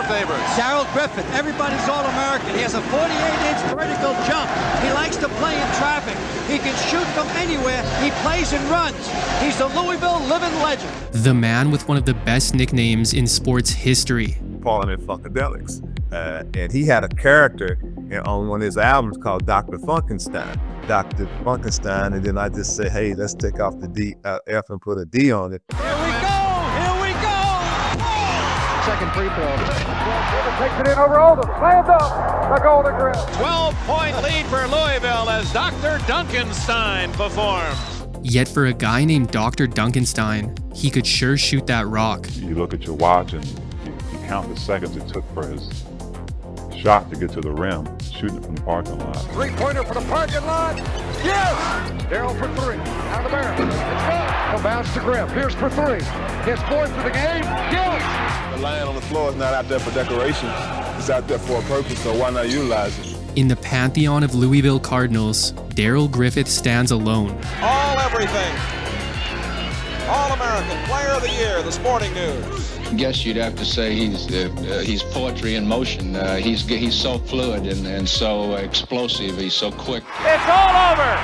turf neighbors. Darrell Griffith, everybody's All-American. He has a 48-inch vertical jump. He likes to play in traffic. He can shoot from anywhere. He plays and runs. He's the Louisville living legend. The man with one of the best nicknames in sports history. Falling in Funkadelics. And he had a character on one of his albums called Dr. Funkenstein. Dr. Dunkenstein, and then I just say, hey, let's take off the D, F and put a D on it. Here we go! Here we go! Oh! Second free throw. Takes it in over Oldham. Slammed up. The Golden Griff. 12-point lead for Louisville as Dr. Dunkenstein performs. Yet for a guy named Dr. Dunkenstein, he could sure shoot that rock. You look at your watch and you count the seconds it took for his shot to get to the rim, shooting it from the parking lot. Three-pointer for the parking lot. Yes! Darrell for three. Out of the barrel. It's good. No bounce to Griff. Here's for three. His fourth for the game. Yes! The line on the floor is not out there for decoration. It's out there for a purpose, so why not utilize it? In the pantheon of Louisville Cardinals, Darrell Griffith stands alone. All everything. All-American, Player of the Year, the Sporting News. I guess you'd have to say he's poetry in motion. He's so fluid and so explosive. He's so quick. It's all over.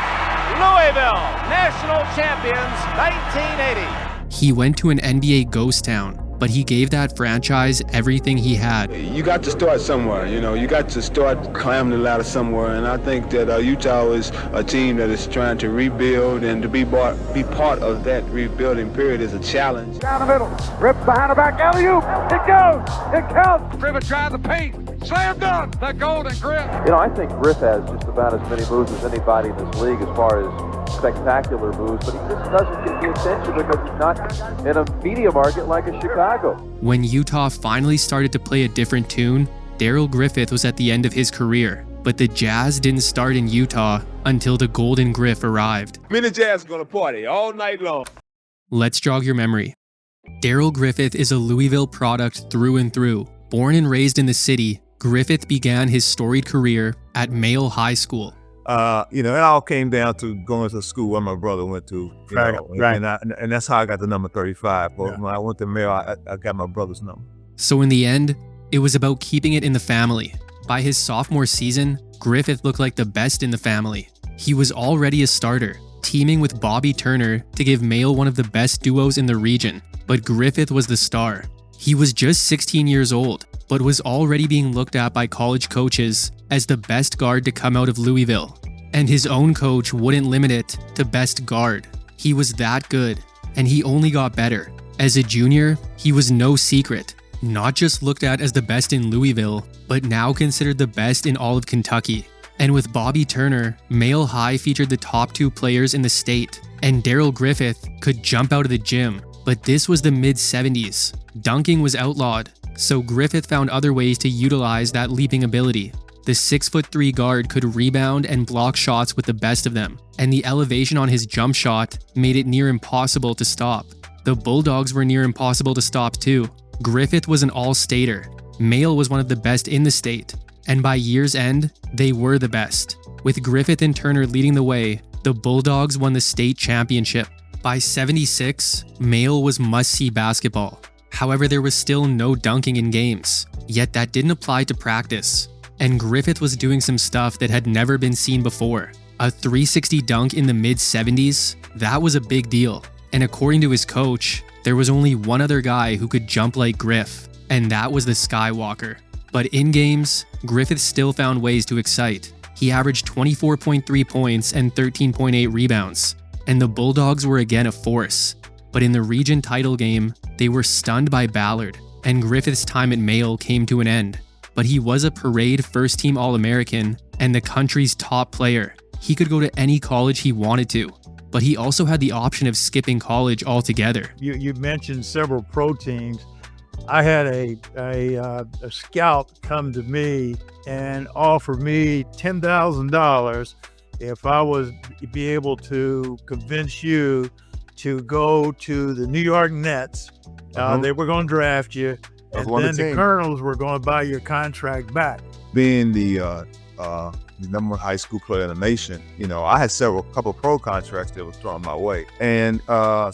Louisville, national champions, 1980. He went to an NBA ghost town, but he gave that franchise everything he had. You got to start somewhere, you got to start climbing the ladder somewhere, and I think that Utah is a team that is trying to rebuild, and to be part of that rebuilding period is a challenge. Down the middle. Ripped behind the back. Alley-oop. It goes. It counts. Griffith drive the paint. Slam dunk. The Golden Griff. I think Griff has just about as many moves as anybody in this league as far as spectacular moves, but he just doesn't get the attention because he's not in a media market like a Chicago. When Utah finally started to play a different tune, Darrell Griffith was at the end of his career. But the Jazz didn't start in Utah until the Golden Griff arrived. Me and the Jazz are going to party all night long. Let's jog your memory. Darrell Griffith is a Louisville product through and through. Born and raised in the city, Griffith began his storied career at Male High School. It all came down to going to school where my brother went to. Right. And that's how I got the number 35. When I went to Mayo, I got my brother's number. So in the end, it was about keeping it in the family. By his sophomore season, Griffith looked like the best in the family. He was already a starter, teaming with Bobby Turner to give Mayo one of the best duos in the region. But Griffith was the star. He was just 16 years old, but was already being looked at by college coaches as the best guard to come out of Louisville. And his own coach wouldn't limit it to best guard. He was that good, and he only got better. As a junior, he was no secret, not just looked at as the best in Louisville, but now considered the best in all of Kentucky. And with Bobby Turner, Male High featured the top 2 players in the state, and Darrell Griffith could jump out of the gym. But this was the mid-70s. Dunking was outlawed, so Griffith found other ways to utilize that leaping ability. The 6'3" guard could rebound and block shots with the best of them, and the elevation on his jump shot made it near impossible to stop. The Bulldogs were near impossible to stop too. Griffith was an all-stater. Male was one of the best in the state, and by year's end, they were the best. With Griffith and Turner leading the way, the Bulldogs won the state championship. By 76, Male was must-see basketball. However, there was still no dunking in games, yet that didn't apply to practice. And Griffith was doing some stuff that had never been seen before. A 360 dunk in the mid-70s, that was a big deal. And according to his coach, there was only one other guy who could jump like Griff, and that was the Skywalker. But in games, Griffith still found ways to excite. He averaged 24.3 points and 13.8 rebounds, and the Bulldogs were again a force. But in the region title game, they were stunned by Ballard, and Griffith's time at Male came to an end. But he was a parade first-team All-American and the country's top player. He could go to any college he wanted to, but he also had the option of skipping college altogether. You mentioned several pro teams. I had a scout come to me and offer me $10,000 if I was be able to convince you to go to the New York Nets. They were going to draft you, and then the Colonels were going to buy your contract back. Being the number one high school player in the nation, I had couple pro contracts that was thrown my way. And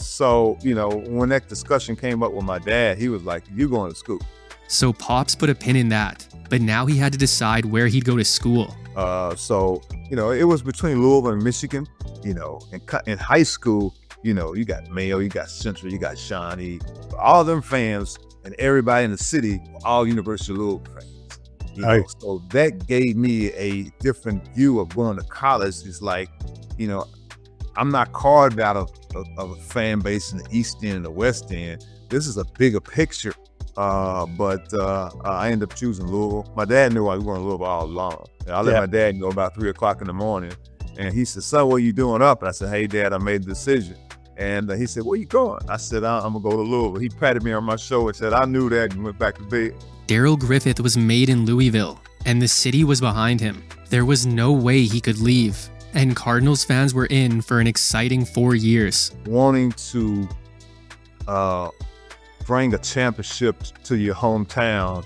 so, when that discussion came up with my dad, he was like, "You going to school?" So Pops put a pin in that, but now he had to decide where he'd go to school. So, it was between Louisville and Michigan. In high school, you got Mayo, you got Central, you got Shawnee, all them fans and everybody in the city, all University of Louisville fans. So that gave me a different view of going to college. It's like, I'm not carved out of a fan base in the East End and the West End. This is a bigger picture. But I ended up choosing Louisville. My dad knew I was going to Louisville all along. I let my dad know about 3 o'clock in the morning. And he said, "Son, what are you doing up?" And I said, "Hey, Dad, I made the decision." And he said, "Where you going?" I said, "I'm going to go to Louisville." He patted me on my shoulder and said, "I knew that," and went back to bed. Darrell Griffith was made in Louisville, and the city was behind him. There was no way he could leave. And Cardinals fans were in for an exciting 4 years. Wanting to bring a championship to your hometown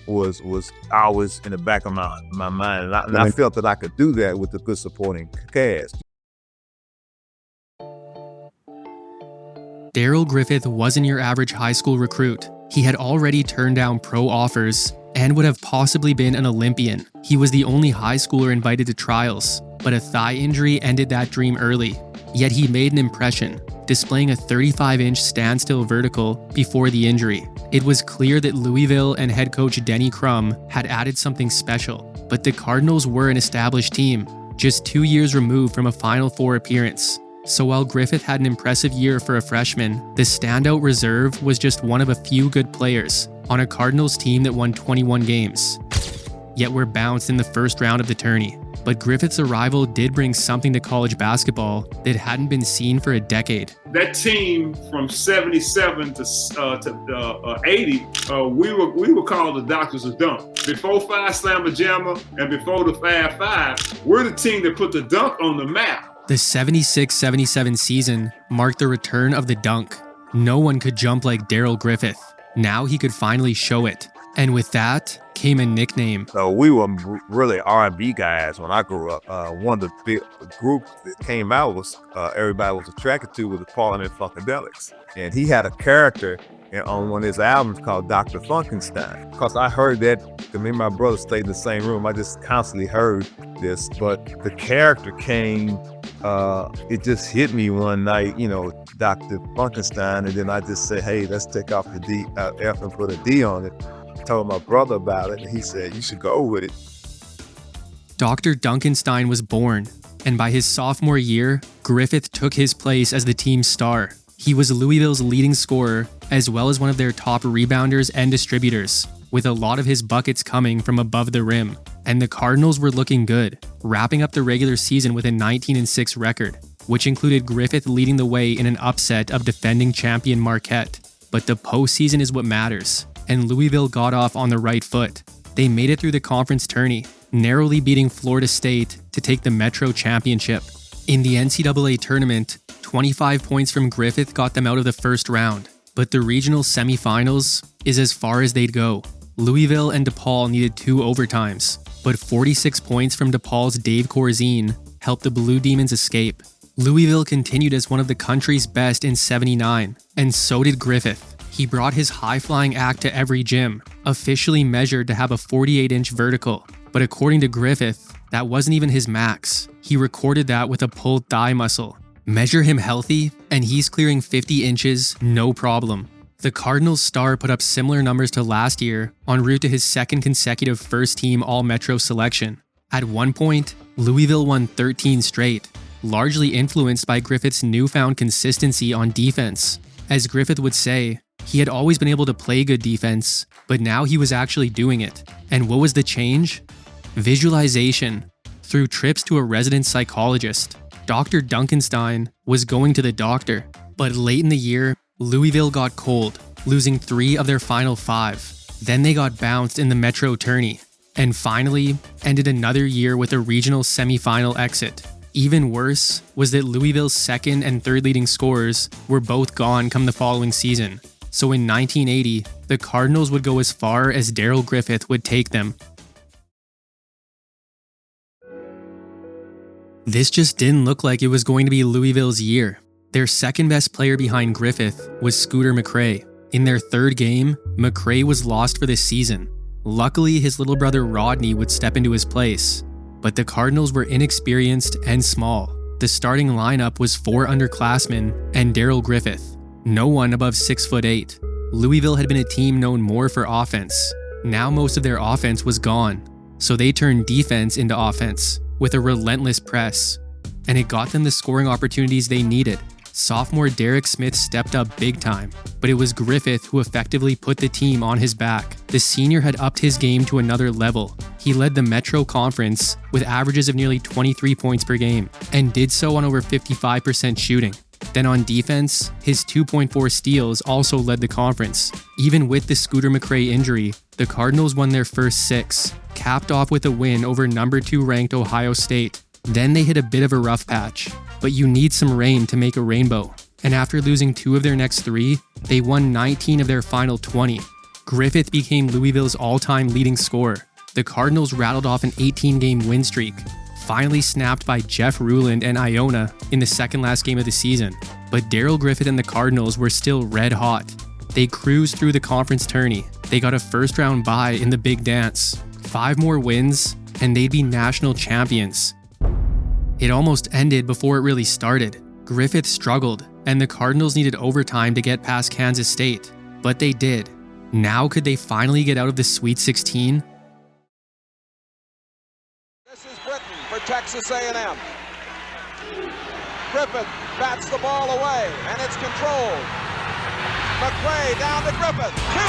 was always in the back of my mind. And I felt that I could do that with a good supporting cast. Darrell Griffith wasn't your average high school recruit. He had already turned down pro offers and would have possibly been an Olympian. He was the only high schooler invited to trials, but a thigh injury ended that dream early. Yet he made an impression, displaying a 35-inch standstill vertical before the injury. It was clear that Louisville and head coach Denny Crum had added something special, but the Cardinals were an established team, just 2 years removed from a Final Four appearance. So while Griffith had an impressive year for a freshman, the standout reserve was just one of a few good players on a Cardinals team that won 21 games. Yet were bounced in the first round of the tourney. But Griffith's arrival did bring something to college basketball that hadn't been seen for a decade. That team from 77 to 80, we were called the Doctors of Dunk. Before Five Slamma Jamma and before the Fab Five, we're the team that put the dunk on the map. The 76-77 season marked the return of the dunk. No one could jump like Darrell Griffith. Now he could finally show it. And with that came a nickname. So we were really R&B guys when I grew up. One of the big groups that came out was everybody was attracted to was the Parliament Funkadelics. And he had a character on one of his albums called Dr. Dunkenstein. Because I heard that, because me and my brother stayed in the same room, I just constantly heard this. But the character came, it just hit me one night, Dr. Dunkenstein, and then I just said, "Hey, let's take off the D, F and put a D on it." Told my brother about it, and he said, "You should go with it." Dr. Dunkenstein was born, and by his sophomore year, Griffith took his place as the team's star. He was Louisville's leading scorer, as well as one of their top rebounders and distributors, with a lot of his buckets coming from above the rim. And the Cardinals were looking good, wrapping up the regular season with a 19-6 record, which included Griffith leading the way in an upset of defending champion Marquette. But the postseason is what matters, and Louisville got off on the right foot. They made it through the conference tourney, narrowly beating Florida State to take the Metro Championship. In the NCAA tournament, 25 points from Griffith got them out of the first round, but the regional semifinals is as far as they'd go. Louisville and DePaul needed 2 overtimes, but 46 points from DePaul's Dave Corzine helped the Blue Demons escape. Louisville continued as one of the country's best in '79, and so did Griffith. He brought his high-flying act to every gym, officially measured to have a 48-inch vertical. But according to Griffith, that wasn't even his max. He recorded that with a pulled thigh muscle. Measure him healthy, and he's clearing 50 inches, no problem. The Cardinals star put up similar numbers to last year, en route to his second consecutive first-team All-Metro selection. At one point, Louisville won 13 straight, largely influenced by Griffith's newfound consistency on defense. As Griffith would say, he had always been able to play good defense, but now he was actually doing it. And what was the change? Visualization. Through trips to a resident psychologist, Dr. Dunkenstein was going to the doctor. But late in the year, Louisville got cold, losing 3 of their final 5. Then they got bounced in the Metro tourney, and finally ended another year with a regional semifinal exit. Even worse was that Louisville's second and third leading scorers were both gone come the following season. So in 1980, the Cardinals would go as far as Darrell Griffith would take them. This just didn't look like it was going to be Louisville's year. Their second best player behind Griffith was Scooter McRae. In their third game, McRae was lost for this season. Luckily, his little brother Rodney would step into his place. But the Cardinals were inexperienced and small. The starting lineup was 4 underclassmen and Darrell Griffith. No one above 6'8". Louisville had been a team known more for offense. Now most of their offense was gone. So they turned defense into offense with a relentless press. And it got them the scoring opportunities they needed. Sophomore Derek Smith stepped up big time, but it was Griffith who effectively put the team on his back. The senior had upped his game to another level. He led the Metro Conference with averages of nearly 23 points per game, and did so on over 55% shooting. Then on defense, his 2.4 steals also led the conference. Even with the Scooter McRae injury, the Cardinals won their first 6, capped off with a win over number 2 ranked Ohio State. Then they hit a bit of a rough patch. But you need some rain to make a rainbow. And after losing 2 of their next 3, they won 19 of their final 20. Griffith became Louisville's all-time leading scorer. The Cardinals rattled off an 18-game win streak, finally snapped by Jeff Ruland and Iona in the second last game of the season. But Darrell Griffith and the Cardinals were still red hot. They cruised through the conference tourney. They got a first-round bye in the Big Dance. 5 more wins, and they'd be national champions. It almost ended before it really started. Griffith struggled, and the Cardinals needed overtime to get past Kansas State. But they did. Now could they finally get out of the Sweet 16? This is Britton for Texas A&M. Griffith bats the ball away, and it's controlled. McRae down to Griffith. 2!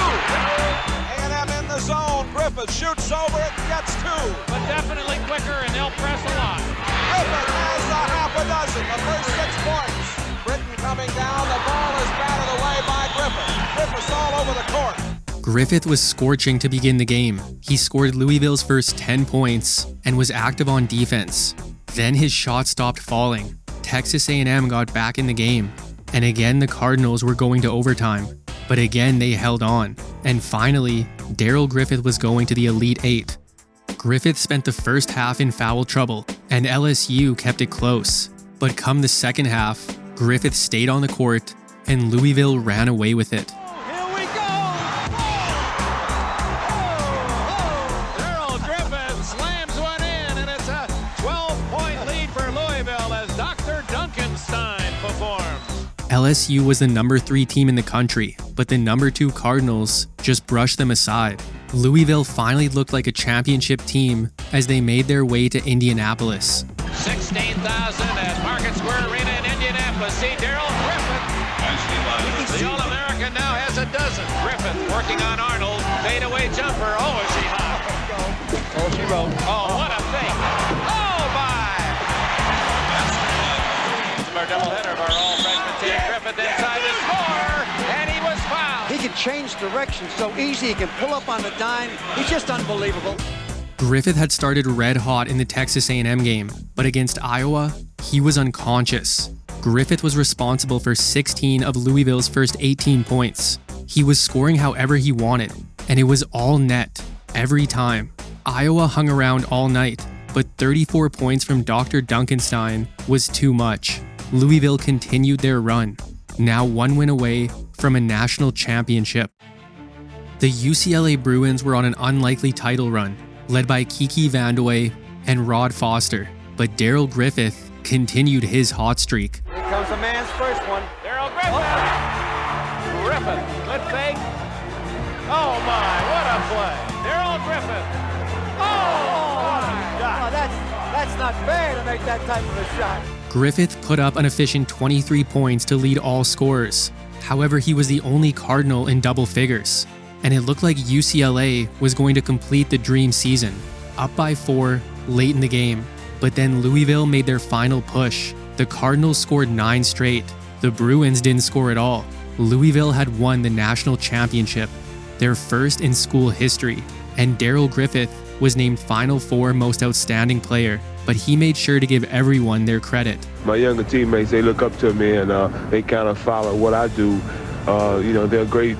A&M in the zone. Griffith shoots over it, gets 2. But definitely quicker, and they'll press a lot. Griffith has a half a dozen, the first 6 points. Britton coming down, the ball is batted away by Griffith. Griffith's all over the court. Griffith was scorching to begin the game. He scored Louisville's first 10 points and was active on defense. Then his shot stopped falling. Texas A&M got back in the game. And again, the Cardinals were going to overtime. But again, they held on. And finally, Darrell Griffith was going to the Elite 8. Griffith spent the first half in foul trouble, and LSU kept it close. But come the second half, Griffith stayed on the court, and Louisville ran away with it. Here we go! Darrell Griffith slams one in, and it's a 12-point lead for Louisville as Dr. Dunkenstein performs. LSU was the number 3 team in the country, but the number 2 Cardinals just brushed them aside. Louisville finally looked like a championship team as they made their way to Indianapolis. 16,000 at Market Square Arena in Indianapolis. See Darrell Griffith. The All-American now has a dozen. Griffith working on Arnold. Fadeaway jumper. Oh, is she hot? Oh, she wrote. Oh, what a fake. Oh, my! This is our doubleheader of our all-freshman team. Griffith inside to score, and he was fouled. He can change direction so easy. He can pull up on the dime. He's just unbelievable. Griffith had started red hot in the Texas A&M game, but against Iowa, he was unconscious. Griffith was responsible for 16 of Louisville's first 18 points. He was scoring however he wanted, and it was all net, every time. Iowa hung around all night, but 34 points from Dr. Dunkenstein was too much. Louisville continued their run, now 1 win away from a national championship. The UCLA Bruins were on an unlikely title run, led by Kiki Vandeweghe and Rod Foster, but Darrell Griffith continued his hot streak. Here comes the man's first one. Darrell Griffith. Griffith, good fake. Oh my, what a play. Darrell Griffith. Oh, That's not fair to make that type of a shot. Griffith put up an efficient 23 points to lead all scorers. However, he was the only Cardinal in double figures. And it looked like UCLA was going to complete the dream season, up by 4 late in the game. But then Louisville made their final push. The Cardinals scored 9 straight. The Bruins didn't score at all. Louisville had won the national championship, their first in school history, and Darrell Griffith was named Final Four Most Outstanding Player, but he made sure to give everyone their credit. My younger teammates, they look up to me and they kind of follow what I do. They're a great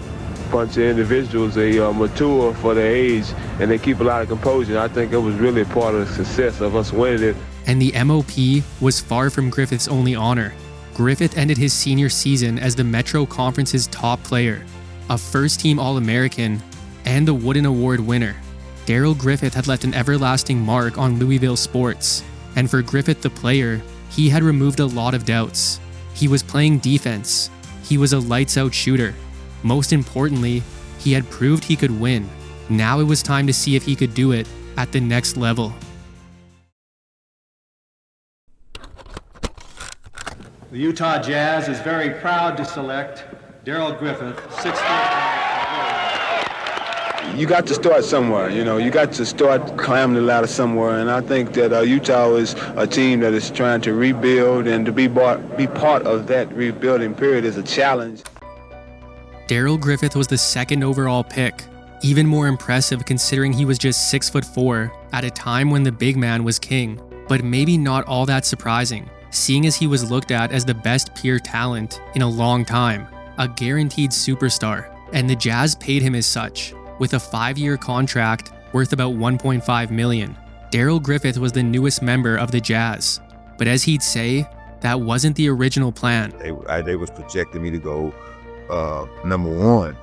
bunch of individuals. They mature for their age and they keep a lot of composure. And I think it was really part of the success of us winning it. And the MOP was far from Griffith's only honor. Griffith ended his senior season as the Metro Conference's top player. a first-team All-American, and the Wooden Award winner. Darrell Griffith had left an everlasting mark on Louisville sports, and for Griffith the player, he had removed a lot of doubts. He was playing defense. He was a lights-out shooter. Most importantly, he had proved he could win. Now it was time to see if he could do it at the next level. The Utah Jazz is very proud to select Darrell Griffith, 6'4". You got to start somewhere, you got to start climbing the ladder somewhere, and I think that Utah is a team that is trying to rebuild, and to be part of that rebuilding period is a challenge. Darrell Griffith was the second overall pick, even more impressive considering he was just 6'4" at a time when the big man was king, but maybe not all that surprising, seeing as he was looked at as the best pure talent in a long time, a guaranteed superstar, and the Jazz paid him as such, with a 5-year contract worth about $1.5 million. Darrell Griffith was the newest member of the Jazz, but as he'd say, that wasn't the original plan. They was projecting me to go number 1,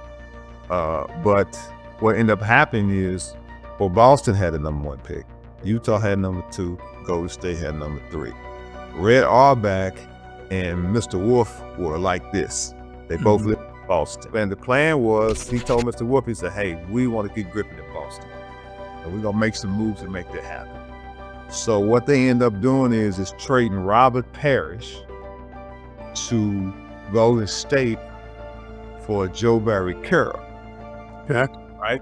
but what ended up happening is, well, Boston had the number 1 pick, Utah had number 2, Golden State had number 3. Red Auerbach and Mr. Wolf were like this. They both lived in Boston. And the plan was, he told Mr. Wolf, he said, hey, we want to get Griffith in Boston. And we're going to make some moves to make that happen. So what they end up doing is trading Robert Parrish to Golden State for Joe Barry Carroll. Okay. Right?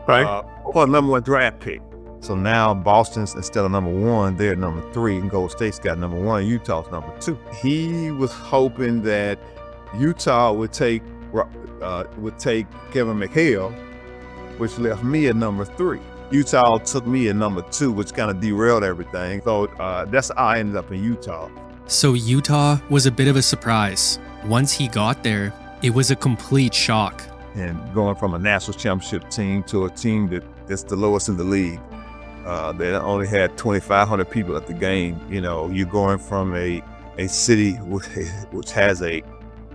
Right. For a number 1 draft pick. So now Boston's, instead of number 1, they're number 3, and Golden State's got number 1, Utah's number 2. He was hoping that Utah would take Kevin McHale, which left me at number 3. Utah took me at number 2, which kind of derailed everything. So that's how I ended up in Utah. So Utah was a bit of a surprise. Once he got there, it was a complete shock. And going from a national championship team to a team that's the lowest in the league. They only had 2,500 people at the game. You're going from a city which has a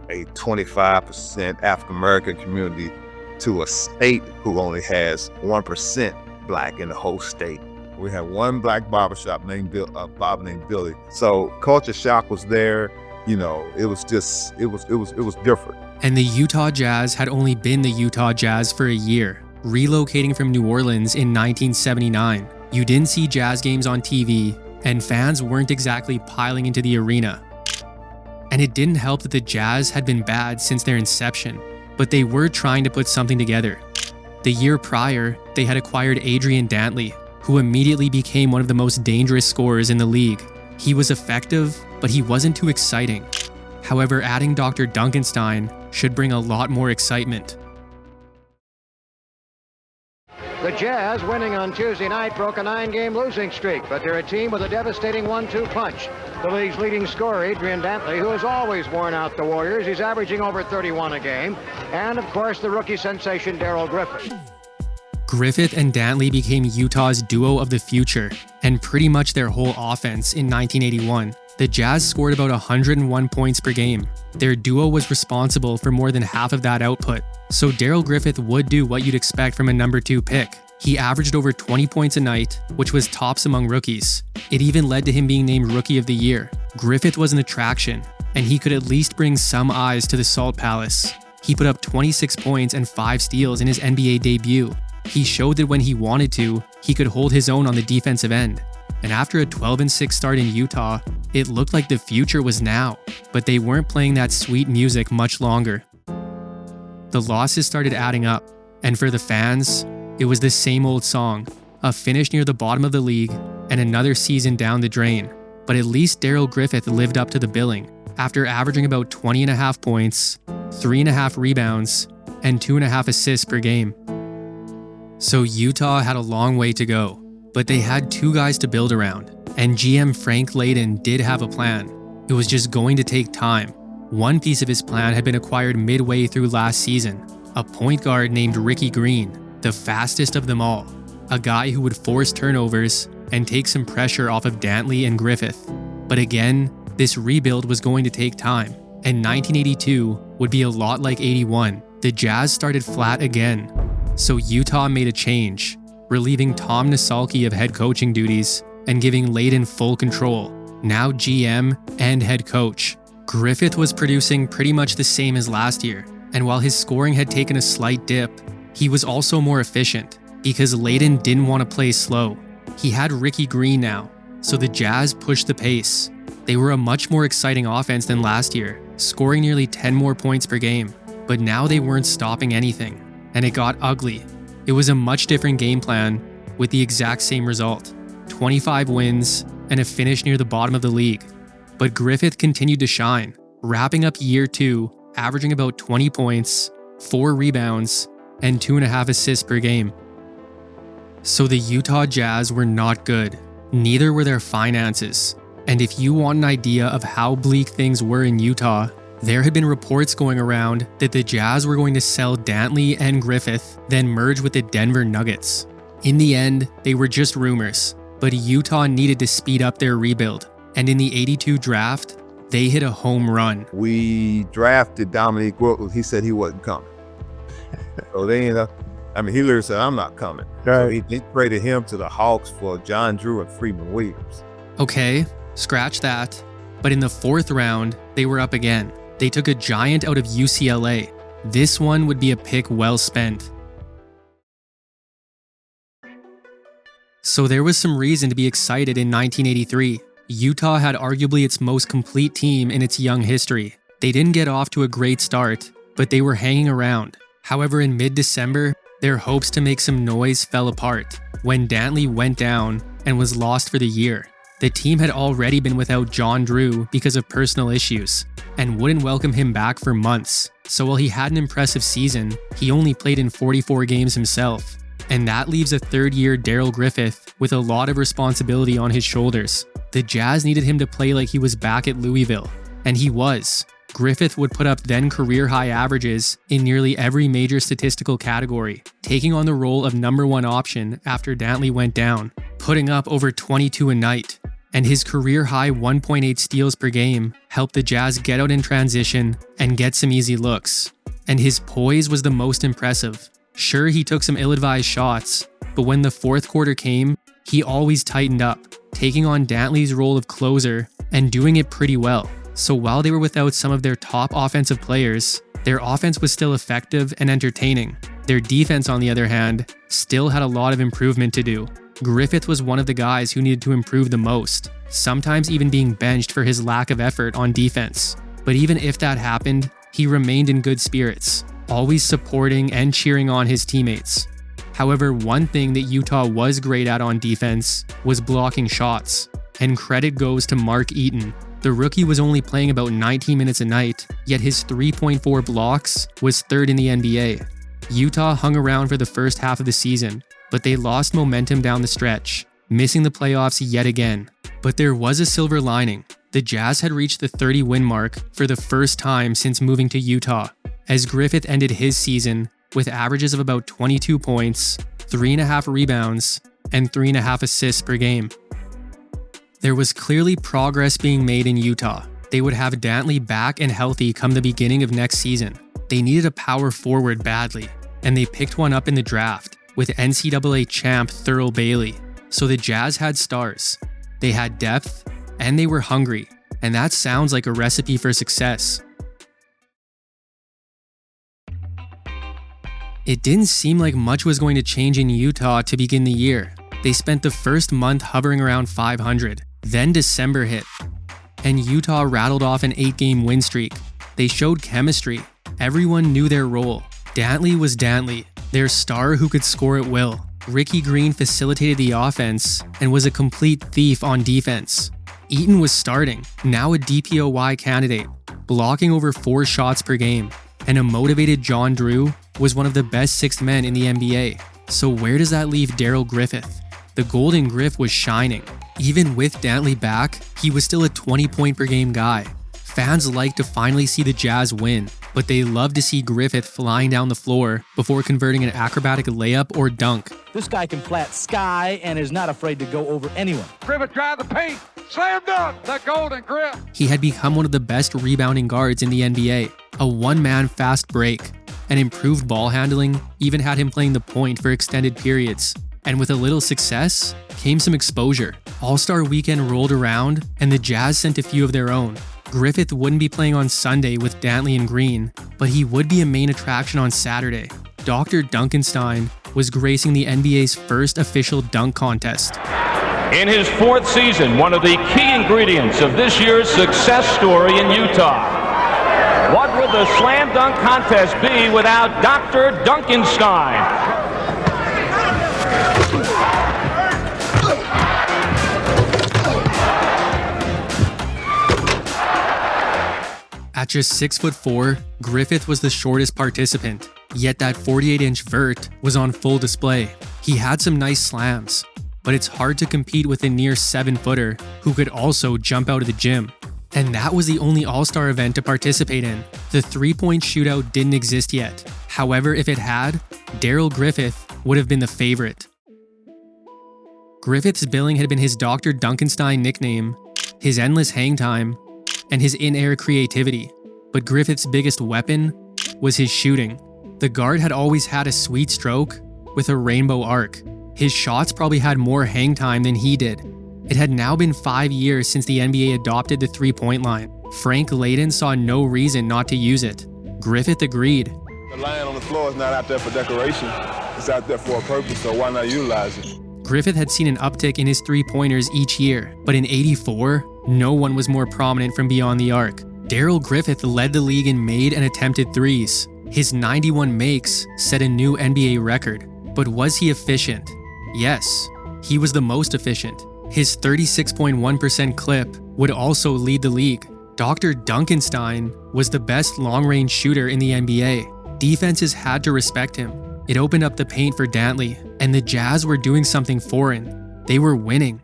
25% African American community to a state who only has 1% black in the whole state. We had one black barbershop named Billy. So culture shock was there. It was different. And the Utah Jazz had only been the Utah Jazz for a year, relocating from New Orleans in 1979. You didn't see Jazz games on TV, and fans weren't exactly piling into the arena. And it didn't help that the Jazz had been bad since their inception, but they were trying to put something together. The year prior, they had acquired Adrian Dantley, who immediately became one of the most dangerous scorers in the league. He was effective, but he wasn't too exciting. However, adding Dr. Dunkenstein should bring a lot more excitement. The Jazz, winning on Tuesday night, broke a 9-game losing streak, but they're a team with a devastating 1-2 punch. The league's leading scorer, Adrian Dantley, who has always worn out the Warriors. He's averaging over 31 a game. And, of course, the rookie sensation, Darrell Griffith. Griffith and Dantley became Utah's duo of the future, and pretty much their whole offense in 1981. The Jazz scored about 101 points per game. Their duo was responsible for more than half of that output, so Darrell Griffith would do what you'd expect from a number 2 pick. He averaged over 20 points a night, which was tops among rookies. It even led to him being named Rookie of the Year. Griffith was an attraction, and he could at least bring some eyes to the Salt Palace. He put up 26 points and 5 steals in his NBA debut. He showed that when he wanted to, he could hold his own on the defensive end. And after a 12-6 start in Utah, it looked like the future was now, but they weren't playing that sweet music much longer. The losses started adding up, and for the fans, it was the same old song, a finish near the bottom of the league and another season down the drain. But at least Darrell Griffith lived up to the billing, after averaging about 20.5 points, 3.5 rebounds, and 2.5 assists per game. So Utah had a long way to go, but they had 2 guys to build around, and GM Frank Layden did have a plan. It was just going to take time. One piece of his plan had been acquired midway through last season, a point guard named Ricky Green, the fastest of them all, a guy who would force turnovers and take some pressure off of Dantley and Griffith. But again, this rebuild was going to take time, and 1982 would be a lot like 81. the Jazz started flat again. So Utah made a change, relieving Tom Nasalki of head coaching duties and giving Layden full control, now GM and head coach. Griffith was producing pretty much the same as last year, and while his scoring had taken a slight dip, he was also more efficient because Layden didn't want to play slow. He had Ricky Green now, so the Jazz pushed the pace. They were a much more exciting offense than last year, scoring nearly 10 more points per game, but now they weren't stopping anything, and it got ugly. It was a much different game plan with the exact same result, 25 wins and a finish near the bottom of the league. But Griffith continued to shine, wrapping up year 2, averaging about 20 points, 4 rebounds, and 2.5 assists per game. So the Utah Jazz were not good. Neither were their finances. And if you want an idea of how bleak things were in Utah, there had been reports going around that the Jazz were going to sell Dantley and Griffith, then merge with the Denver Nuggets. In the end, they were just rumors, but Utah needed to speed up their rebuild. And in the '82 draft, they hit a home run. We drafted Dominique Wilkins. He said he wasn't coming. So they ended up, he literally said, I'm not coming. Right. So he traded him to the Hawks for John Drew and Freeman Williams. Okay, scratch that. But in the 4th round, they were up again. They took a giant out of UCLA. This one would be a pick well spent. So there was some reason to be excited in 1983. Utah had arguably its most complete team in its young history. They didn't get off to a great start, but they were hanging around. However, in mid-December, their hopes to make some noise fell apart when Dantley went down and was lost for the year. The team had already been without John Drew because of personal issues and wouldn't welcome him back for months. So while he had an impressive season, he only played in 44 games himself. And that leaves a third-year Darrell Griffith with a lot of responsibility on his shoulders. The Jazz needed him to play like he was back at Louisville, and he was. Griffith would put up then career-high averages in nearly every major statistical category, taking on the role of number 1 option after Dantley went down, putting up over 22 a night. And his career-high 1.8 steals per game helped the Jazz get out in transition and get some easy looks. And his poise was the most impressive. Sure, he took some ill-advised shots, but when the 4th quarter came, he always tightened up, taking on Dantley's role of closer and doing it pretty well. So while they were without some of their top offensive players, their offense was still effective and entertaining. Their defense, on the other hand, still had a lot of improvement to do. Griffith was one of the guys who needed to improve the most, sometimes even being benched for his lack of effort on defense. But even if that happened, he remained in good spirits, always supporting and cheering on his teammates. However, one thing that Utah was great at on defense was blocking shots, and credit goes to Mark Eaton. The rookie was only playing about 19 minutes a night, yet his 3.4 blocks was 3rd in the NBA. Utah hung around for the first half of the season, but they lost momentum down the stretch, missing the playoffs yet again. But there was a silver lining. The Jazz had reached the 30-win mark for the first time since moving to Utah, as Griffith ended his season with averages of about 22 points, 3.5 rebounds, and 3.5 assists per game. There was clearly progress being made in Utah. They would have Dantley back and healthy come the beginning of next season. They needed a power forward badly, and they picked one up in the draft with NCAA champ Thurl Bailey. So the Jazz had stars. They had depth, and they were hungry, and that sounds like a recipe for success. It didn't seem like much was going to change in Utah to begin the year. They spent the first month hovering around 500. Then December hit, and Utah rattled off an 8-game win streak. They showed chemistry. Everyone knew their role. Dantley was Dantley, their star who could score at will. Ricky Green facilitated the offense and was a complete thief on defense. Eaton was starting, now a DPOY candidate, blocking over 4 shots per game. And a motivated John Drew was one of the best 6th men in the NBA. So where does that leave Darrell Griffith? The Golden Griff was shining. Even with Dantley back, he was still a 20-point per game guy. Fans liked to finally see the Jazz win, but they loved to see Griffith flying down the floor before converting an acrobatic layup or dunk. This guy can flat sky and is not afraid to go over anyone. Griffith drive the paint, slam dunk, the Golden Griff. He had become one of the best rebounding guards in the NBA, a one-man fast break, and improved ball handling even had him playing the point for extended periods. And with a little success came some exposure. All-Star weekend rolled around and the Jazz sent a few of their own. Griffith wouldn't be playing on Sunday with Dantley and Green, but he would be a main attraction on Saturday. Dr. Dunkenstein was gracing the NBA's first official dunk contest. In his 4th season, one of the key ingredients of this year's success story in Utah. What would the slam dunk contest be without Dr. Dunkenstein? At just 6'4", Griffith was the shortest participant, yet that 48-inch vert was on full display. He had some nice slams, but it's hard to compete with a near 7-footer who could also jump out of the gym. And that was the only All-Star event to participate in. The three-point shootout didn't exist yet. However, if it had, Darrell Griffith would have been the favorite. Griffith's billing had been his Dr. Dunkenstein nickname, his endless hang time, and his in-air creativity. But Griffith's biggest weapon was his shooting. The guard had always had a sweet stroke with a rainbow arc. His shots probably had more hang time than he did. It had now been 5 years since the NBA adopted the three-point line. Frank Layden saw no reason not to use it. Griffith agreed. The line on the floor is not out there for decoration. It's out there for a purpose, so why not utilize it? Griffith had seen an uptick in his three-pointers each year, but in '84, no one was more prominent from beyond the arc. Darrell Griffith led the league in made and attempted threes. His 91 makes set a new NBA record. But was he efficient? Yes, he was the most efficient. His 36.1% clip would also lead the league. Dr. Dunkenstein was the best long-range shooter in the NBA. Defenses had to respect him. It opened up the paint for Dantley, and the Jazz were doing something foreign. They were winning.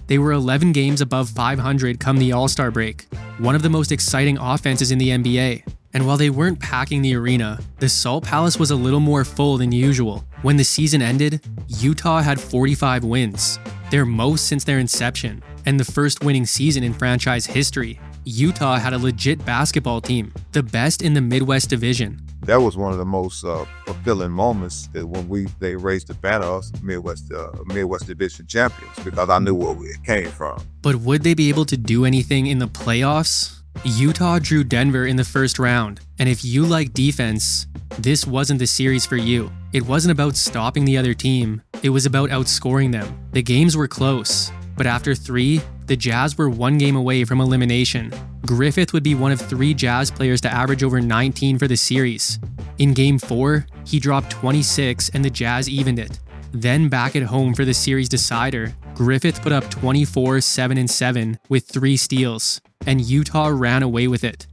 They were 11 games above 500 come the All-Star break, one of the most exciting offenses in the NBA. And while they weren't packing the arena, the Salt Palace was a little more full than usual. When the season ended, Utah had 45 wins, their most since their inception, and the first winning season in franchise history. Utah had a legit basketball team, the best in the Midwest Division. That was one of the most fulfilling moments when they raised the banner of Midwest Division champions, because I knew where we came from. But would they be able to do anything in the playoffs? Utah drew Denver in the first round, and if you like defense, this wasn't the series for you. It wasn't about stopping the other team, it was about outscoring them. The games were close, but after 3, the Jazz were 1 game away from elimination. Griffith would be one of 3 Jazz players to average over 19 for the series. In Game 4, he dropped 26 and the Jazz evened it. Then back at home for the series decider, Griffith put up 24, 7, and 7 with 3 steals, and Utah ran away with it.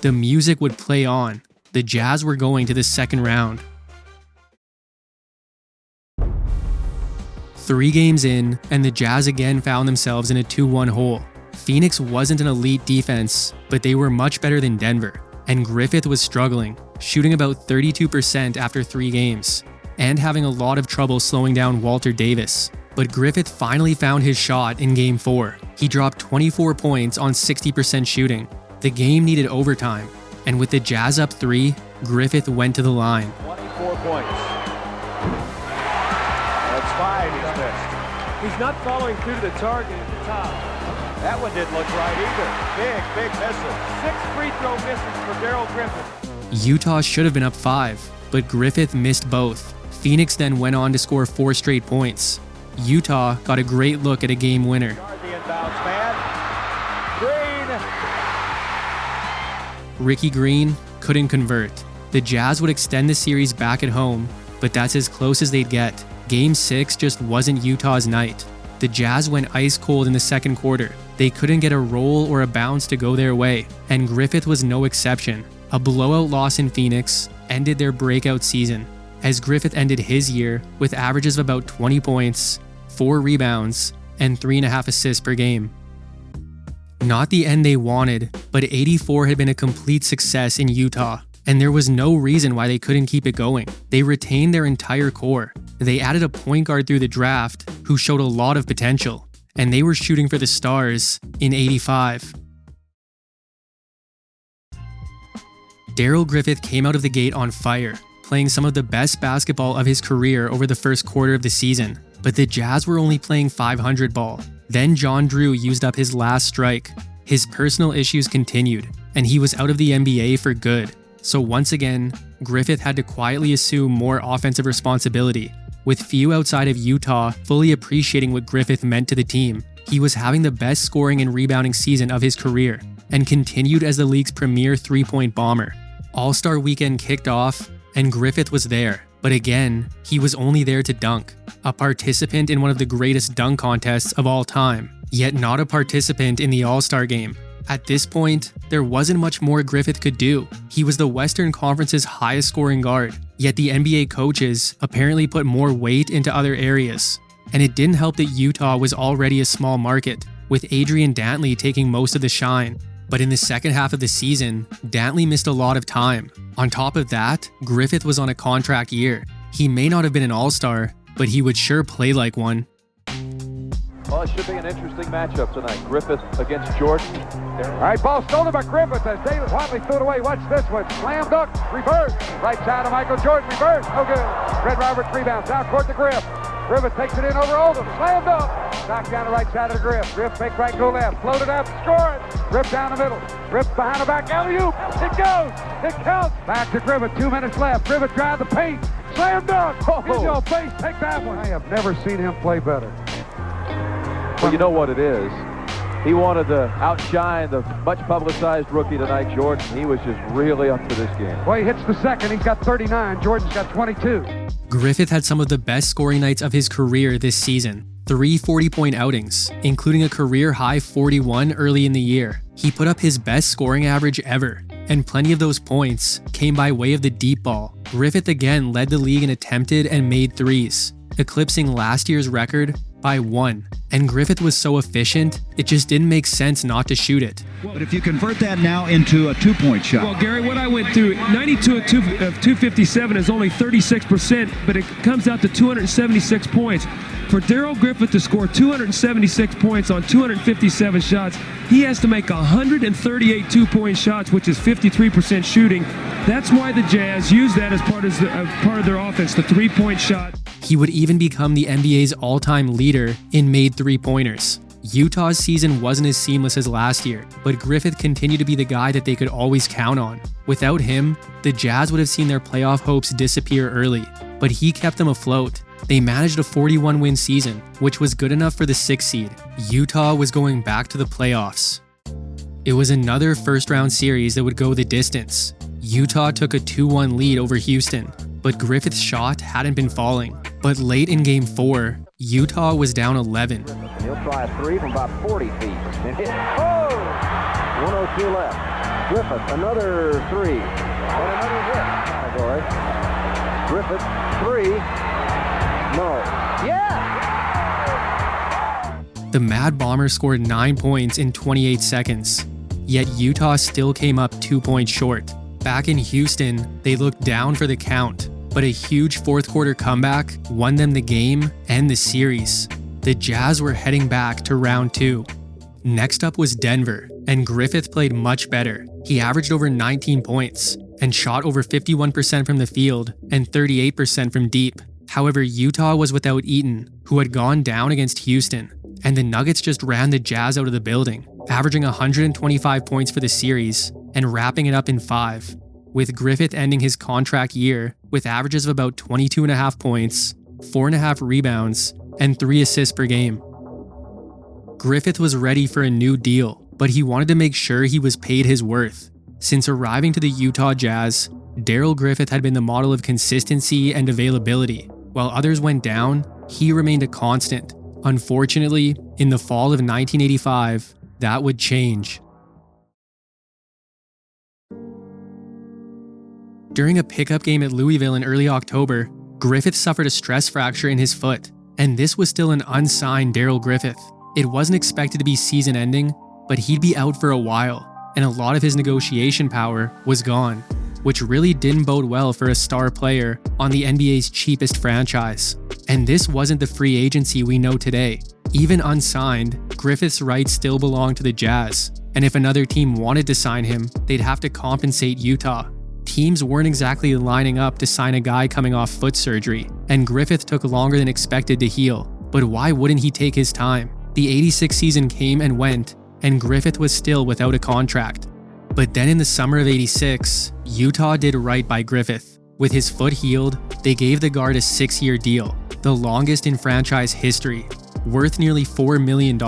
The music would play on. The Jazz were going to the second round. 3 games in, and the Jazz again found themselves in a 2-1 hole. Phoenix wasn't an elite defense, but they were much better than Denver, and Griffith was struggling, shooting about 32% after 3 games, and having a lot of trouble slowing down Walter Davis. But Griffith finally found his shot in Game 4. He dropped 24 points on 60% shooting. The game needed overtime, and with the Jazz up 3, Griffith went to the line. 24 points. That's 5 he's missed. He's not following through to the target at the top. That one didn't look right either. Big misses. 6 free throw misses for Darrell Griffith. Utah should have been up 5, but Griffith missed both. Phoenix then went on to score 4 straight points. Utah got a great look at a game winner. The inbounds man. Green. Ricky Green couldn't convert. The Jazz would extend the series back at home, but that's as close as they'd get. Game 6 just wasn't Utah's night. The Jazz went ice cold in the second quarter. They couldn't get a roll or a bounce to go their way, and Griffith was no exception. A blowout loss in Phoenix ended their breakout season, as Griffith ended his year with averages of about 20 points, 4 rebounds, and 3.5 assists per game. Not the end they wanted, but '84 had been a complete success in Utah, and there was no reason why they couldn't keep it going. They retained their entire core. They added a point guard through the draft who showed a lot of potential, and they were shooting for the stars in '85. Darrell Griffith came out of the gate on fire, playing some of the best basketball of his career over the first quarter of the season, but the Jazz were only playing 500 ball. Then John Drew used up his last strike. His personal issues continued, and he was out of the NBA for good. So once again, Griffith had to quietly assume more offensive responsibility, with few outside of Utah fully appreciating what Griffith meant to the team. He was having the best scoring and rebounding season of his career, and continued as the league's premier three-point bomber. All-Star Weekend kicked off, and Griffith was there, but again, he was only there to dunk, a participant in one of the greatest dunk contests of all time, yet not a participant in the All-Star game. At this point, there wasn't much more Griffith could do. He was the Western Conference's highest scoring guard, yet the NBA coaches apparently put more weight into other areas. And it didn't help that Utah was already a small market, with Adrian Dantley taking most of the shine. But in the second half of the season, Dantley missed a lot of time. On top of that, Griffith was on a contract year. He may not have been an all-star, but he would sure play like one. Well, it should be an interesting matchup tonight. Griffith against Jordan. All right, ball stolen by Griffith as Davis Watley threw it away. Watch this one. Slam dunk, reverse. Right side of Michael Jordan, reverse. No good. Fred Roberts rebounds out toward the Griff. Griffith takes it in over Oldham. Slam dunk. Knocked down the right side of the Griff. Griff fake right, go left. Floated up, score it. Griff down the middle. Griff behind the back, alley-oop. It goes. It counts. Back to Griffith. 2 minutes left. Griffith drive the paint. Slam dunk. In your face. Take that one. I have never seen him play better. Well, you know what it is. He wanted to outshine the much-publicized rookie tonight, Jordan. He was just really up for this game. Well, he hits the second. He's got 39. Jordan's got 22. Griffith had some of the best scoring nights of his career this season. 3 40-point outings, including a career-high 41 early in the year. He put up his best scoring average ever, and plenty of those points came by way of the deep ball. Griffith again led the league in attempted and made threes, eclipsing last year's record by 1. And Griffith was so efficient, it just didn't make sense not to shoot it. But if you convert that now into a two-point shot. Well, Gary, what I went through, 92 of 257 is only 36%, but it comes out to 276 points. For Darrell Griffith to score 276 points on 257 shots, he has to make 138 two-point shots, which is 53% shooting. That's why the Jazz use that as part of their offense, the three-point shot. He would even become the NBA's all-time leader in made three-pointers. Utah's season wasn't as seamless as last year, but Griffith continued to be the guy that they could always count on. Without him, the Jazz would have seen their playoff hopes disappear early, but he kept them afloat. They managed a 41-win season, which was good enough for the 6th seed. Utah was going back to the playoffs. It was another first-round series that would go the distance. Utah took a 2-1 lead over Houston, but Griffith's shot hadn't been falling. But late in Game 4, Utah was down 11. He'll try a three from about 40 feet. And hit. Oh! 102 left. Griffith, another three. And another hit. Category. Griffith, three. No. Yeah! The Mad Bomber scored 9 points in 28 seconds. Yet Utah still came up 2 points short. Back in Houston, they looked down for the count, but a huge fourth quarter comeback won them the game and the series. The Jazz were heading back to round 2. Next up was Denver, and Griffith played much better. He averaged over 19 points and shot over 51% from the field and 38% from deep. However, Utah was without Eaton, who had gone down against Houston, and the Nuggets just ran the Jazz out of the building, averaging 125 points for the series and wrapping it up in 5, with Griffith ending his contract year with averages of about 22.5 points, 4.5 rebounds, and 3 assists per game. Griffith was ready for a new deal, but he wanted to make sure he was paid his worth. Since arriving to the Utah Jazz, Darrell Griffith had been the model of consistency and availability. While others went down, he remained a constant. Unfortunately, in the fall of 1985, that would change. During a pickup game at Louisville in early October, Griffith suffered a stress fracture in his foot, and this was still an unsigned Darrell Griffith. It wasn't expected to be season-ending, but he'd be out for a while, and a lot of his negotiation power was gone, which really didn't bode well for a star player on the NBA's cheapest franchise. And this wasn't the free agency we know today. Even unsigned, Griffith's rights still belonged to the Jazz, and if another team wanted to sign him, they'd have to compensate Utah. Teams weren't exactly lining up to sign a guy coming off foot surgery, and Griffith took longer than expected to heal. But why wouldn't he take his time? The '86 season came and went, and Griffith was still without a contract. But then in the summer of '86, Utah did right by Griffith. With his foot healed, they gave the guard a 6-year deal, the longest in franchise history, worth nearly $4 million.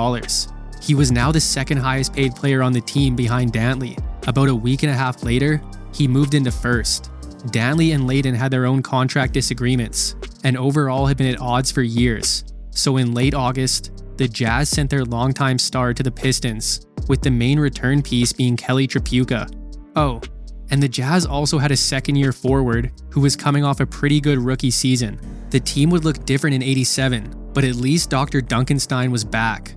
He was now the second highest paid player on the team behind Dantley. About a week and a half later, he moved into first. Dantley and Layden had their own contract disagreements, and overall had been at odds for years. So in late August, the Jazz sent their longtime star to the Pistons, with the main return piece being Kelly Tripucka. Oh, and the Jazz also had a second-year forward who was coming off a pretty good rookie season. The team would look different in '87, but at least Dr. Dunkenstein was back.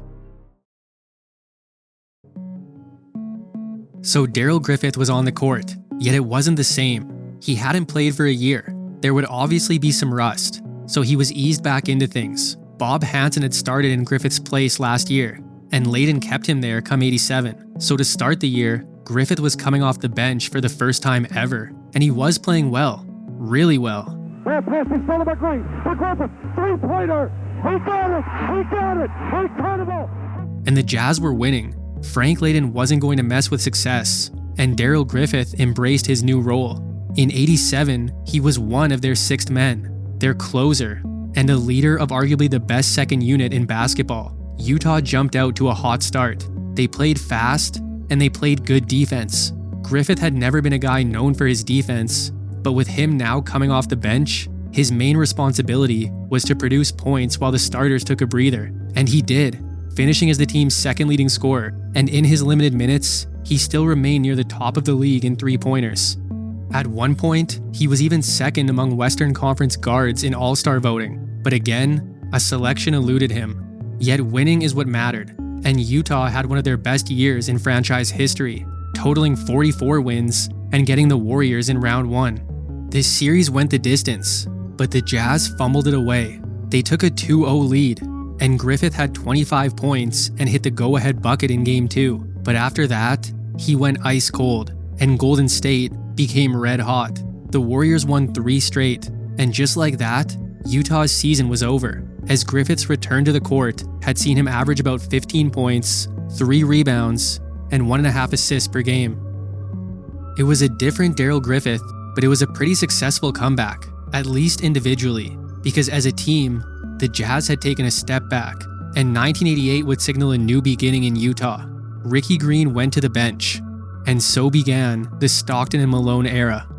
So Darrell Griffith was on the court, yet it wasn't the same. He hadn't played for a year. There would obviously be some rust, so he was eased back into things. Bob Hansen had started in Griffith's place last year, and Layden kept him there come '87. So to start the year, Griffith was coming off the bench for the first time ever, and he was playing well, really well. Pass is stolen by Green. Griffith, three-pointer. He got it. He got it. Incredible. And the Jazz were winning. Frank Layden wasn't going to mess with success, and Darrell Griffith embraced his new role. In '87, he was one of their sixth men, their closer, and a leader of arguably the best second unit in basketball. Utah jumped out to a hot start. They played fast, and they played good defense. Griffith had never been a guy known for his defense, but with him now coming off the bench, his main responsibility was to produce points while the starters took a breather. And he did, finishing as the team's second leading scorer, and in his limited minutes, he still remained near the top of the league in three-pointers. At one point, he was even second among Western Conference guards in All-Star voting, but again, a selection eluded him. Yet winning is what mattered, and Utah had one of their best years in franchise history, totaling 44 wins and getting the Warriors in round one. This series went the distance, but the Jazz fumbled it away. They took a 2-0 lead, and Griffith had 25 points and hit the go-ahead bucket in Game 2. But after that, he went ice cold, and Golden State became red hot. The Warriors won 3 straight, and just like that, Utah's season was over, as Griffith's return to the court had seen him average about 15 points, 3 rebounds, and 1.5 assists per game. It was a different Darrell Griffith, but it was a pretty successful comeback, at least individually, because as a team, the Jazz had taken a step back, and 1988 would signal a new beginning in Utah. Ricky Green went to the bench, and so began the Stockton and Malone era.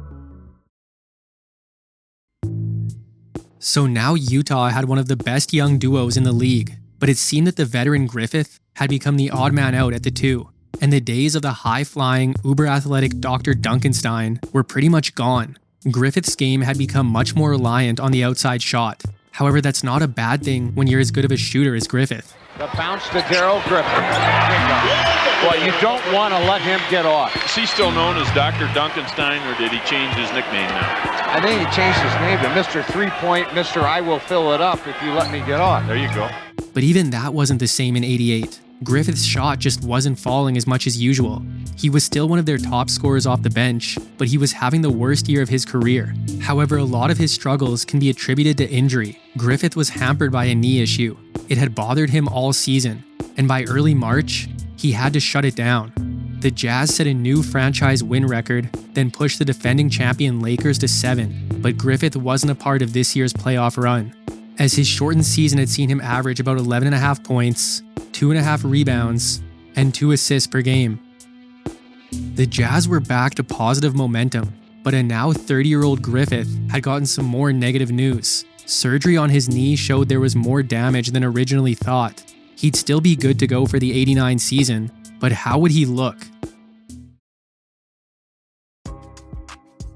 So now Utah had one of the best young duos in the league, but it seemed that the veteran Griffith had become the odd man out at the two, and the days of the high-flying, uber-athletic Dr. Dunkenstein were pretty much gone. Griffith's game had become much more reliant on the outside shot. However, that's not a bad thing when you're as good of a shooter as Griffith. The bounce to Darrell Griffith. Well, you don't want to let him get off. Is he still known as Dr. Dunkenstein, or did he change his nickname now? I think he changed his name to Mr. 3-Point, Mr. I will fill it up if you let me get on. There you go. But even that wasn't the same in '88. Griffith's shot just wasn't falling as much as usual. He was still one of their top scorers off the bench, but he was having the worst year of his career. However, a lot of his struggles can be attributed to injury. Griffith was hampered by a knee issue. It had bothered him all season, and by early March, he had to shut it down. The Jazz set a new franchise win record, then pushed the defending champion Lakers to 7, but Griffith wasn't a part of this year's playoff run, as his shortened season had seen him average about 11.5 points, 2.5 rebounds, and 2 assists per game. The Jazz were back to positive momentum, but a now 30-year-old Griffith had gotten some more negative news. Surgery on his knee showed there was more damage than originally thought. He'd still be good to go for the '89 season, but how would he look?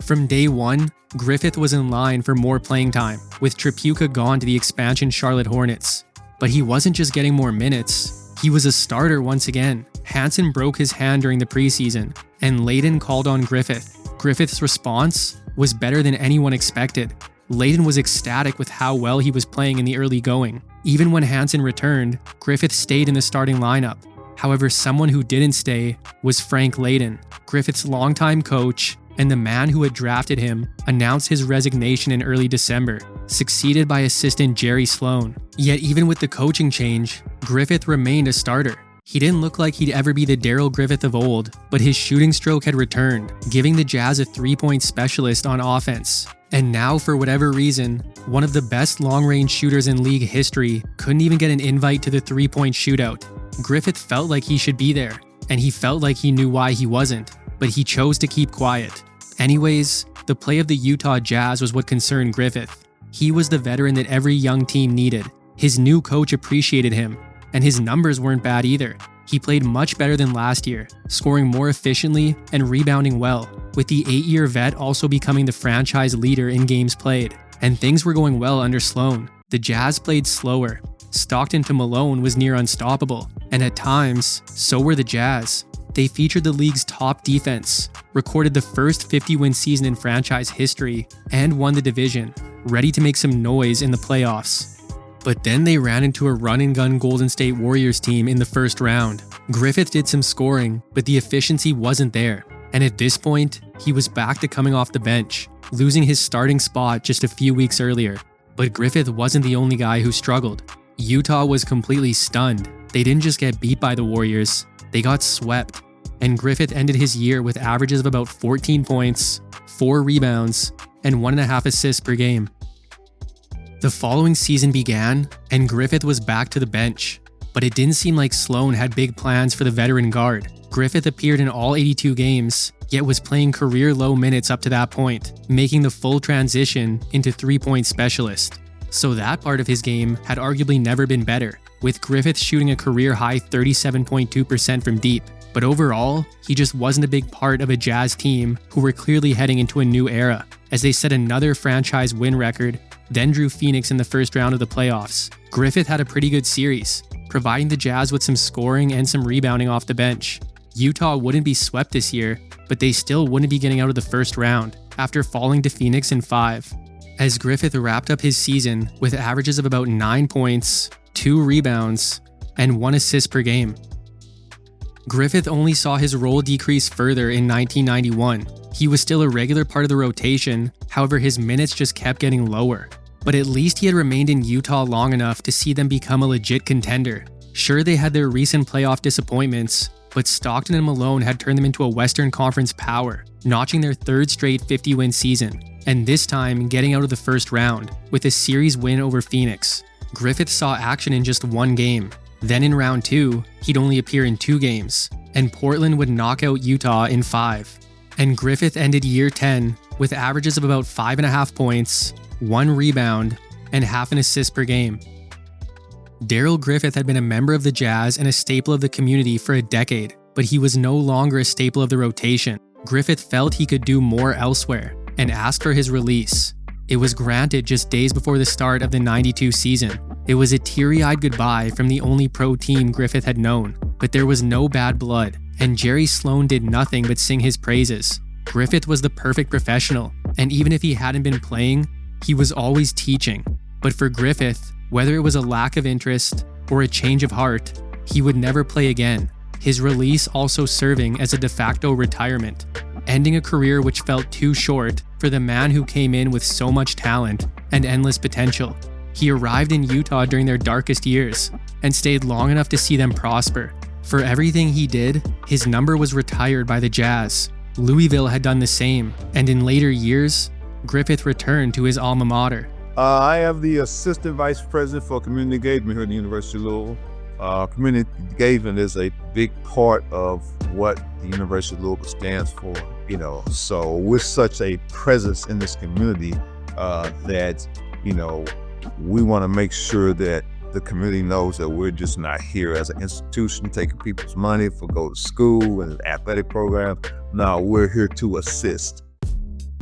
From day one, Griffith was in line for more playing time, with Tripucka gone to the expansion Charlotte Hornets. But he wasn't just getting more minutes, he was a starter once again. Hansen broke his hand during the preseason, and Layden called on Griffith. Griffith's response was better than anyone expected. Layden was ecstatic with how well he was playing in the early going. Even when Hansen returned, Griffith stayed in the starting lineup. However, someone who didn't stay was Frank Layden, Griffith's longtime coach and the man who had drafted him announced his resignation in early December, succeeded by assistant Jerry Sloan. Yet even with the coaching change, Griffith remained a starter. He didn't look like he'd ever be the Darrell Griffith of old, but his shooting stroke had returned, giving the Jazz a three-point specialist on offense. And now, for whatever reason, one of the best long-range shooters in league history couldn't even get an invite to the three-point shootout. Griffith felt like he should be there, and he felt like he knew why he wasn't, but he chose to keep quiet. Anyways, the play of the Utah Jazz was what concerned Griffith. He was the veteran that every young team needed. His new coach appreciated him, and his numbers weren't bad either. He played much better than last year, scoring more efficiently and rebounding well, with the 8-year vet also becoming the franchise leader in games played. And things were going well under Sloan. The Jazz played slower. Stockton to Malone was near unstoppable, and at times, so were the Jazz. They featured the league's top defense, recorded the first 50-win season in franchise history, and won the division, ready to make some noise in the playoffs. But then they ran into a run-and-gun Golden State Warriors team in the first round. Griffith did some scoring, but the efficiency wasn't there. And at this point, he was back to coming off the bench, losing his starting spot just a few weeks earlier. But Griffith wasn't the only guy who struggled. Utah was completely stunned. They didn't just get beat by the Warriors, they got swept. And Griffith ended his year with averages of about 14 points, 4 rebounds, and 1.5 assists per game. The following season began, and Griffith was back to the bench, but it didn't seem like Sloan had big plans for the veteran guard. Griffith appeared in all 82 games, yet was playing career-low minutes up to that point, making the full transition into three-point specialist. So that part of his game had arguably never been better, with Griffith shooting a career-high 37.2% from deep. But overall, he just wasn't a big part of a Jazz team who were clearly heading into a new era, as they set another franchise win record, then drew Phoenix in the first round of the playoffs. Griffith had a pretty good series, providing the Jazz with some scoring and some rebounding off the bench. Utah wouldn't be swept this year, but they still wouldn't be getting out of the first round, after falling to Phoenix in 5. As Griffith wrapped up his season with averages of about 9 points, 2 rebounds, and 1 assist per game. Griffith only saw his role decrease further in 1991. He was still a regular part of the rotation, however his minutes just kept getting lower. But at least he had remained in Utah long enough to see them become a legit contender. Sure, they had their recent playoff disappointments, but Stockton and Malone had turned them into a Western Conference power, notching their 3rd straight 50-win season, and this time getting out of the first round, with a series win over Phoenix. Griffith saw action in just 1 game. Then in round 2, he'd only appear in 2 games, and Portland would knock out Utah in 5. And Griffith ended year 10 with averages of about 5.5 points, 1 rebound, and half an assist per game. Darrell Griffith had been a member of the Jazz and a staple of the community for a decade, but he was no longer a staple of the rotation. Griffith felt he could do more elsewhere and asked for his release. It was granted just days before the start of the 92 season. It was a teary-eyed goodbye from the only pro team Griffith had known, but there was no bad blood, and Jerry Sloan did nothing but sing his praises. Griffith was the perfect professional, and even if he hadn't been playing, he was always teaching. But for Griffith, whether it was a lack of interest or a change of heart, he would never play again. His release also serving as a de facto retirement, ending a career which felt too short for the man who came in with so much talent and endless potential. He arrived in Utah during their darkest years and stayed long enough to see them prosper. For everything he did, his number was retired by the Jazz. Louisville had done the same, and in later years, Griffith returned to his alma mater. I am the assistant vice president for community engagement here at the University of Louisville. Community engagement is a big part of what the University of Louisville stands for, so we're such a presence in this community that, we want to make sure that the community knows that we're just not here as an institution taking people's money for go to school and athletic program. No, we're here to assist.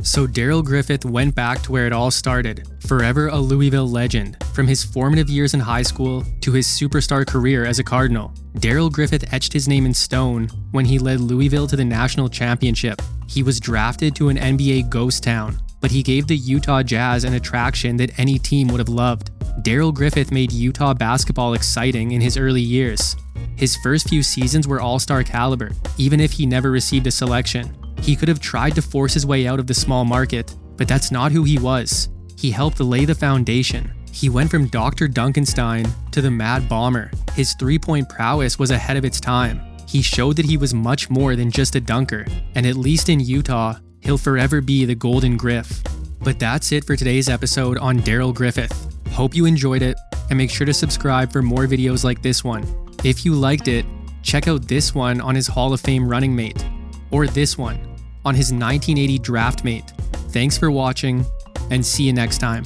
So Darrell Griffith went back to where it all started, forever a Louisville legend, from his formative years in high school to his superstar career as a Cardinal. Darrell Griffith etched his name in stone when he led Louisville to the national championship. He was drafted to an NBA ghost town, but he gave the Utah Jazz an attraction that any team would have loved. Darrell Griffith made Utah basketball exciting in his early years. His first few seasons were all-star caliber, even if he never received a selection. He could have tried to force his way out of the small market, but that's not who he was. He helped lay the foundation. He went from Dr. Dunkenstein to the Mad Bomber. His three-point prowess was ahead of its time. He showed that he was much more than just a dunker, and at least in Utah, he'll forever be the Golden Griff. But that's it for today's episode on Darrell Griffith. Hope you enjoyed it, and make sure to subscribe for more videos like this one. If you liked it, check out this one on his Hall of Fame running mate, or this one on his 1980 draft mate. Thanks for watching, and see you next time.